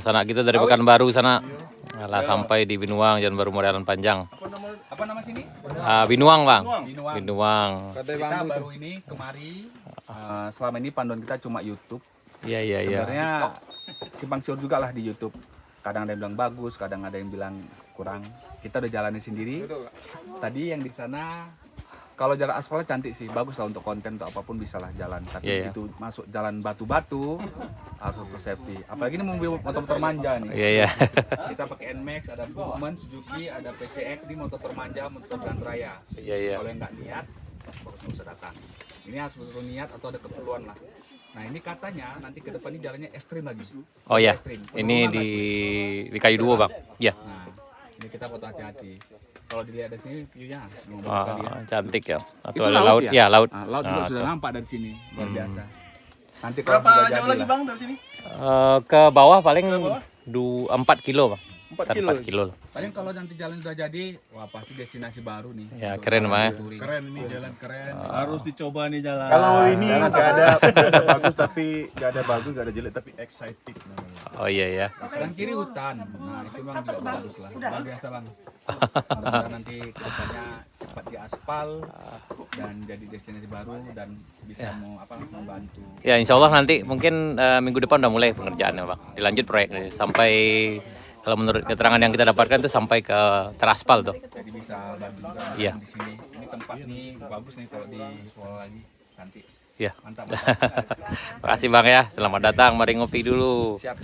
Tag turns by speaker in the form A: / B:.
A: Sana gitu dari Pekanbaru sana. Alah, sampai di Binuang, Jalan Baru Modern Panjang.
B: Apa nama sini?
A: Binuang, Bang.
B: Binuang.
A: Binuang.
B: Kita baru ini kemari. Selama ini panduan kita cuma YouTube.
A: Iya.
B: Sebenarnya simpang siur juga lah di YouTube. Kadang ada yang bilang bagus, kadang ada yang bilang kurang. Kita udah jalani sendiri. Tadi yang di sana, kalau jalan aspalnya cantik sih, bagus lah untuk konten atau apapun bisa lah jalan. Tapi itu masuk jalan batu-batu harus safety. Apalagi ini motor manja nih.
A: Iya.
B: Kita pakai NMAX, ada Burman, Suzuki, ada PCX, ini motor manja, motor jalan raya.
A: Iya.
B: Kalau yang nggak niat, nggak usah datang. Ini harus betul niat atau ada keperluan lah. Nah ini katanya nanti ke depan ini jalannya ekstrim lagi.
A: Oh ya,
B: Ekstrim.
A: ini di kayu dua, Bang. Iya.
B: Nah ini kita foto hati-hati. Kalau dilihat dari sini view-nya
A: Cantik ya. Atau
B: itu
A: ada laut ya, laut.
B: Nah, laut juga sudah nampak dari sini, luar biasa. Nanti kalau
C: Berapa
B: sudah
C: jauh
B: jadi
C: lagi
B: lah.
C: Bang dari sini?
A: Ke bawah paling 4 kilo, Bang.
C: 4 kilo.
A: 4 kilo.
B: Paling kalau nanti jalan sudah jadi, wah pasti destinasi baru nih.
A: Ya, keren, Bang.
C: Keren ini jalan keren.
D: Harus dicoba nih jalan.
C: Kalau ini nggak ada bagus tapi nggak ada bagus nggak ada jelek tapi excited namanya.
A: Oh iya.
B: Kanan kiri hutan. Nah itu memang juga bagus lah. Luar biasa Bang. Mudah-mudahan nanti kedepannya cepat diaspal dan jadi destinasi baru dan bisa membantu.
A: Ya, insya Allah nanti mungkin minggu depan udah mulai pengerjaannya, Bang. Dilanjut proyek sampai, kalau menurut keterangan yang kita dapatkan itu sampai ke teraspal tuh.
B: Jadi bisa bantu juga
A: Iya.
B: di sini. Ini tempat nih bagus nih kalau dikelola lagi nanti.
A: Iya.
B: Mantap.
A: Makasih, Bang ya. Selamat datang. Mari ngopi dulu.
B: Siap.